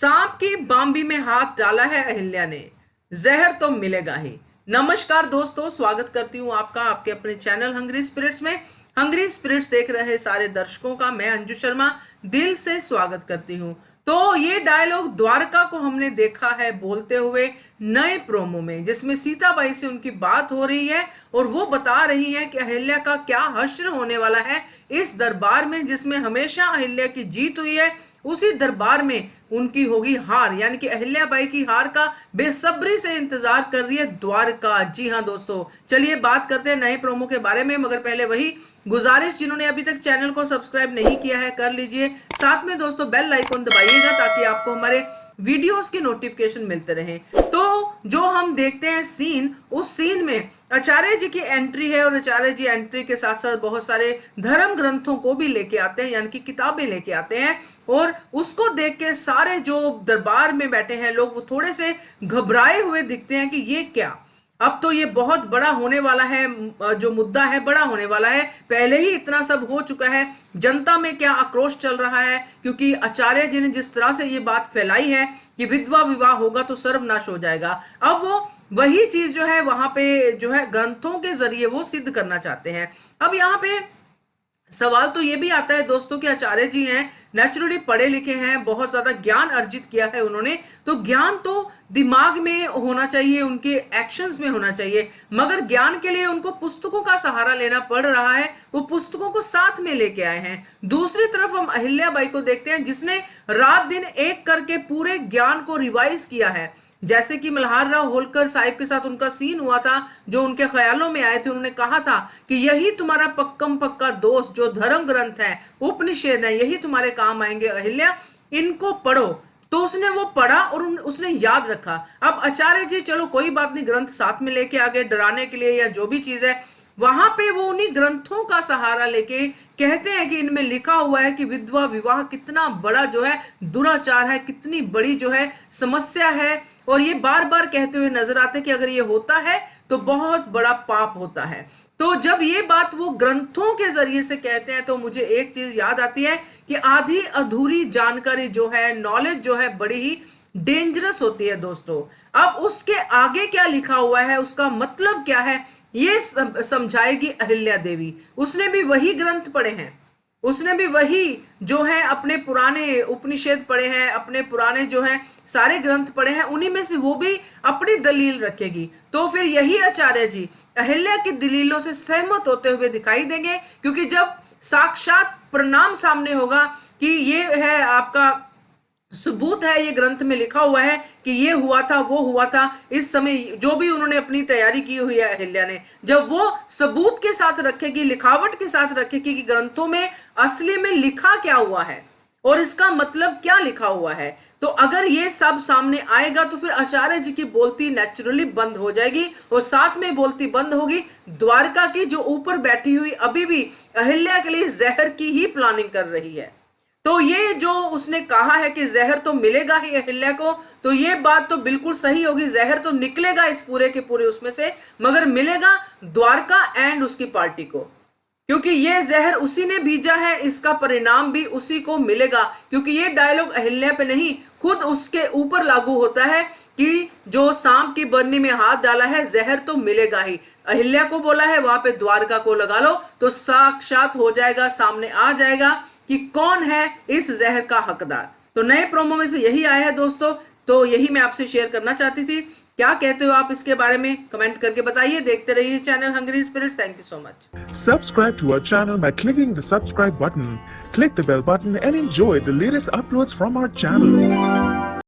सांप की बांबी में हाथ डाला है अहिल्या ने, जहर तो मिलेगा ही। नमस्कार दोस्तों, स्वागत करती हूँ आपका आपके अपने चैनल हंग्री स्पिरिट्स में। हंग्री स्पिरिट्स देख रहे सारे दर्शकों का मैं अंजू शर्मा दिल से स्वागत करती हूँ। तो ये डायलॉग द्वारका को हमने देखा है बोलते हुए नए प्रोमो में, जिसमें सीताबाई से उनकी बात हो रही है और वो बता रही है कि अहिल्या का क्या हश्र होने वाला है इस दरबार में, जिसमें हमेशा अहिल्या की जीत हुई है। उसी दरबार में उनकी होगी हार, यानी कि अहिल्याबाई की हार का बेसब्री से इंतजार कर रही है द्वारका। जी हां दोस्तों, चलिए बात करते हैं नए प्रोमो के बारे में, मगर पहले वही गुजारिश, जिन्होंने अभी तक चैनल को सब्सक्राइब नहीं किया है कर लीजिए। साथ में दोस्तों बेल आइकन दबाइएगा ताकि आपको हमारे वीडियोस की नोटिफिकेशन मिलते रहे। तो जो हम देखते हैं सीन, उस सीन में आचार्य जी की एंट्री है और आचार्य जी एंट्री के साथ साथ बहुत सारे धर्म ग्रंथों को भी लेके आते हैं, यानी कि किताबें लेके आते हैं। और उसको देख के सारे जो दरबार में बैठे हैं लोग वो थोड़े से घबराए हुए दिखते हैं कि ये क्या, अब तो ये बहुत बड़ा होने वाला है, जो मुद्दा है बड़ा होने वाला है। पहले ही इतना सब हो चुका है, जनता में क्या आक्रोश चल रहा है, क्योंकि आचार्य जी ने जिस तरह से ये बात फैलाई है कि विधवा विवाह होगा तो सर्वनाश हो जाएगा। अब वो वही चीज जो है वहां पे जो है ग्रंथों के जरिए वो सिद्ध करना चाहते हैं। अब यहाँ पे सवाल तो ये भी आता है दोस्तों कि आचार्य जी हैं, नेचुरली पढ़े लिखे हैं, बहुत ज्यादा ज्ञान अर्जित किया है उन्होंने, तो ज्ञान तो दिमाग में होना चाहिए, उनके एक्शंस में होना चाहिए, मगर ज्ञान के लिए उनको पुस्तकों का सहारा लेना पड़ रहा है। वो पुस्तकों को साथ में लेके आए हैं। दूसरी तरफ हम अहिल्याबाई को देखते हैं, जिसने रात दिन एक करके पूरे ज्ञान को रिवाइज किया है। जैसे कि मल्हार राव होलकर साहिब के साथ उनका सीन हुआ था, जो उनके ख्यालों में आए थे, उन्होंने कहा था कि यही तुम्हारा पक्कम पक्का दोस्त जो धर्म ग्रंथ है, उपनिषद है, यही तुम्हारे काम आएंगे अहिल्या, इनको पढ़ो। तो उसने वो पढ़ा और उसने याद रखा। अब आचार्य जी चलो कोई बात नहीं, ग्रंथ साथ में लेके आगे डराने के लिए या जो भी चीज है, वहां पे वो उन्हीं ग्रंथों का सहारा लेके कहते हैं कि इनमें लिखा हुआ है कि विधवा विवाह कितना बड़ा जो है दुराचार है, कितनी बड़ी जो है समस्या है, और ये बार बार कहते हुए नजर आते हैं कि अगर ये होता है तो बहुत बड़ा पाप होता है। तो जब ये बात वो ग्रंथों के जरिए से कहते हैं तो मुझे एक चीज याद आती है कि आधी अधूरी जानकारी जो है, नॉलेज जो है, बड़ी ही डेंजरस होती है दोस्तों। अब उसके आगे क्या लिखा हुआ है, उसका मतलब क्या है, ये समझाएगी अहिल्या देवी। उसने भी वही ग्रंथ पढ़े हैं, उसने भी वही जो है अपने पुराने उपनिषद पढ़े हैं, अपने पुराने जो है सारे ग्रंथ पढ़े हैं, उन्हीं में से वो भी अपनी दलील रखेगी। तो फिर यही आचार्य जी अहिल्या की दलीलों से सहमत होते हुए दिखाई देंगे, क्योंकि जब साक्षात परिणाम सामने होगा कि ये है आपका सबूत है, ये ग्रंथ में लिखा हुआ है कि ये हुआ था, वो हुआ था, इस समय जो भी उन्होंने अपनी तैयारी की हुई है अहिल्या ने, जब वो सबूत के साथ रखेगी, लिखावट के साथ रखेगी कि ग्रंथों में असली में लिखा क्या हुआ है और इसका मतलब क्या लिखा हुआ है, तो अगर ये सब सामने आएगा तो फिर आचार्य जी की बोलती नेचुरली बंद हो जाएगी। और साथ में बोलती बंद होगी द्वारका की, जो ऊपर बैठी हुई अभी भी अहिल्या के लिए जहर की ही प्लानिंग कर रही है। तो ये जो उसने कहा है कि जहर तो मिलेगा ही अहिल्या को, तो ये बात तो बिल्कुल सही होगी, जहर तो निकलेगा इस पूरे के पूरे उसमें से, मगर मिलेगा द्वारका एंड उसकी पार्टी को, क्योंकि ये जहर उसी ने बीजा है, इसका परिणाम भी उसी को मिलेगा। क्योंकि ये डायलॉग अहिल्या पे नहीं, खुद उसके ऊपर लागू होता है कि जो सांप की बरनी में हाथ डाला है, जहर तो मिलेगा ही। अहिल्या को बोला है वहां पे द्वारका को लगा लो, तो साक्षात हो जाएगा, सामने आ जाएगा कि कौन है इस जहर का हकदार। तो नए प्रोमो में से यही आया है दोस्तों, तो यही मैं आपसे शेयर करना चाहती थी। क्या कहते हो आप इसके बारे में, कमेंट करके बताइए। देखते रहिए channel hungry spirits. Thank you so much. Subscribe to our channel by clicking the subscribe button. Click the bell button and enjoy the latest uploads from our channel.